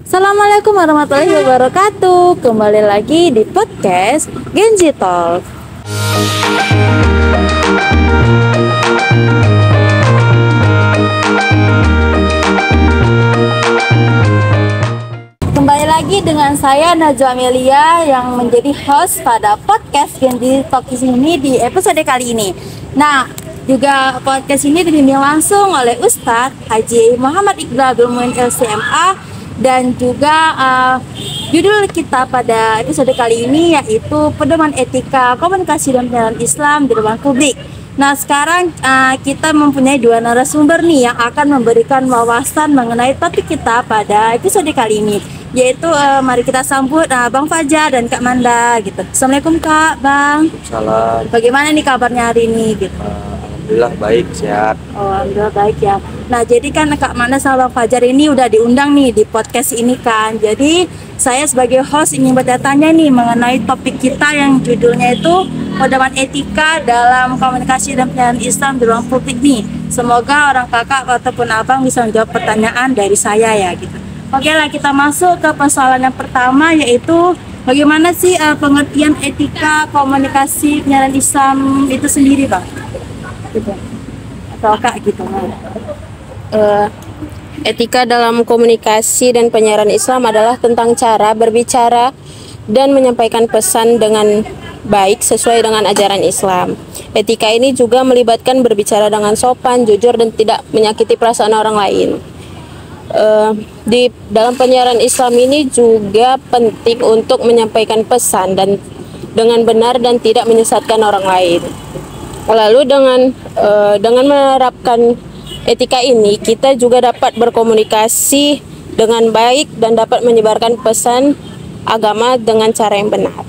Assalamualaikum warahmatullahi wabarakatuh. Kembali lagi di podcast Genji Talk. Kembali lagi dengan saya Najwa Amelia yang menjadi host pada podcast Genji Talk ini di episode kali ini. Nah, juga podcast ini dibimbing langsung oleh Ustadz Haji Muhammad Iqbal Abdul Muin LCMA, dan juga judul kita pada episode kali ini yaitu pedoman etika komunikasi dan penyiaran Islam di ruang publik. Nah, sekarang kita mempunyai dua narasumber nih yang akan memberikan wawasan mengenai topik kita pada episode kali ini, yaitu mari kita sambut Bang Fajar dan Kak Manda gitu. Assalamualaikum Kak, Bang. Salam. Bagaimana nih kabarnya hari ini gitu? Alhamdulillah baik, sehat. Oh, alhamdulillah baik ya. Nah, jadi kan Kak Manda sama Bang Fajar ini udah diundang nih di podcast ini kan. Jadi saya sebagai host ingin bertanya nih mengenai topik kita yang judulnya itu pedoman etika dalam komunikasi dan penyiaran Islam di ruang publik nih. Semoga orang kakak ataupun abang bisa menjawab pertanyaan dari saya ya gitu. Oke lah, kita masuk ke persoalan yang pertama, yaitu bagaimana sih pengertian etika komunikasi penyiaran Islam itu sendiri, Bang? Gitu. Atau Kak gitu. Etika dalam komunikasi dan penyiaran Islam adalah tentang cara berbicara dan menyampaikan pesan dengan baik sesuai dengan ajaran Islam. Etika ini juga melibatkan berbicara dengan sopan, jujur, dan tidak menyakiti perasaan orang lain. Di dalam penyiaran Islam ini juga penting untuk menyampaikan pesan dan dengan benar dan tidak menyesatkan orang lain. Lalu dengan menerapkan etika ini, kita juga dapat berkomunikasi dengan baik dan dapat menyebarkan pesan agama dengan cara yang benar.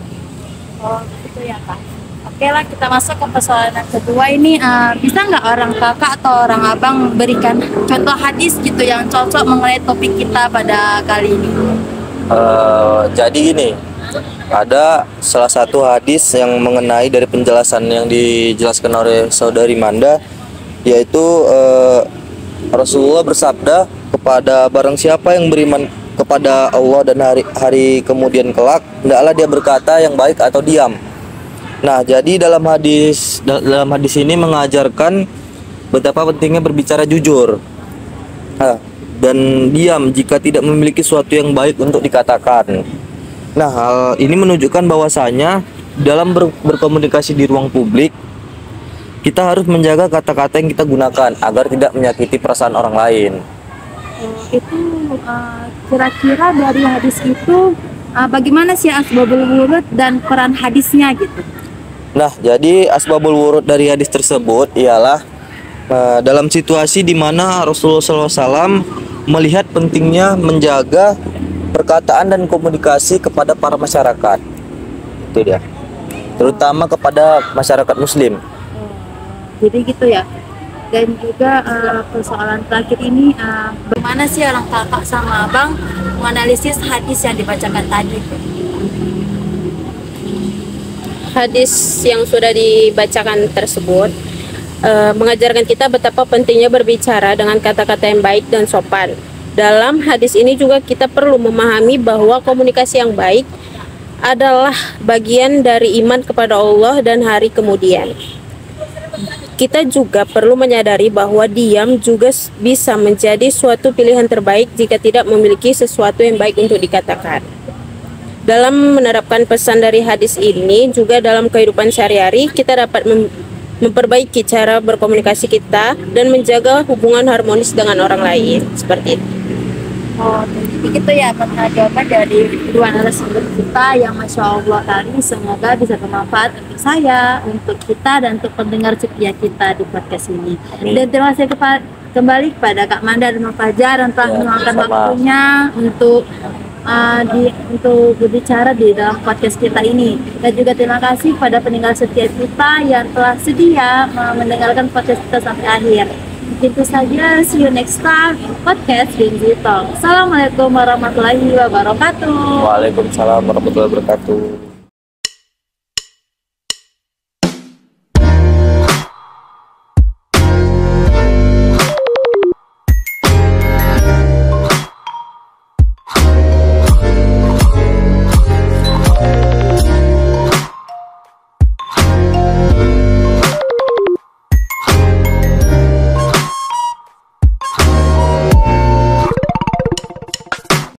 Oh, gitu ya Kak. Oke lah, kita masuk ke persoalan yang kedua ini. Bisa nggak orang kakak atau orang abang berikan contoh hadis gitu yang cocok mengenai topik kita pada kali ini? Jadi gini, ada salah satu hadis yang mengenai dari penjelasan yang dijelaskan oleh saudari Manda, yaitu Rasulullah bersabda kepada barang siapa yang beriman kepada Allah dan hari kemudian kelak, hendaklah dia berkata yang baik atau diam. Nah, jadi dalam hadis ini mengajarkan betapa pentingnya berbicara jujur dan diam jika tidak memiliki sesuatu yang baik untuk dikatakan. Nah, hal ini menunjukkan bahwasanya dalam berkomunikasi di ruang publik, kita harus menjaga kata-kata yang kita gunakan agar tidak menyakiti perasaan orang lain. Itu kira-kira dari hadis itu bagaimana sih asbabul wurud dan peran hadisnya gitu? Nah, jadi asbabul wurud dari hadis tersebut ialah dalam situasi di mana Rasulullah SAW melihat pentingnya menjaga perkataan dan komunikasi kepada para masyarakat. Itu dia. Terutama kepada masyarakat muslim. Jadi gitu ya. Dan juga persoalan terakhir ini, bagaimana sih orang kakak sama abang menganalisis hadis yang dibacakan tadi? Hadis yang sudah dibacakan tersebut mengajarkan kita betapa pentingnya berbicara dengan kata-kata yang baik dan sopan. Dalam hadis ini juga kita perlu memahami bahwa komunikasi yang baik adalah bagian dari iman kepada Allah dan hari kemudian. Kita juga perlu menyadari bahwa diam juga bisa menjadi suatu pilihan terbaik jika tidak memiliki sesuatu yang baik untuk dikatakan. Dalam menerapkan pesan dari hadis ini, juga dalam kehidupan sehari-hari, kita dapat memperbaiki cara berkomunikasi kita dan menjaga hubungan harmonis dengan orang lain. Seperti itu. Oh, jadi gitu ya jawaban dari dua narasumber kita yang Masya Allah tadi. Semoga bisa bermanfaat untuk saya, untuk kita, dan untuk pendengar setia kita di podcast ini. Dan terima kasih kembali kepada Kak Manda dan Bang Fajar yang telah meluangkan waktunya untuk berbicara di dalam podcast kita ini. Dan juga terima kasih pada pendengar setia kita yang telah sedia mendengarkan podcast kita sampai akhir. Itu saja, see you next time in podcast Genji Talk. Assalamualaikum warahmatullahi wabarakatuh. Waalaikumsalam warahmatullahi wabarakatuh.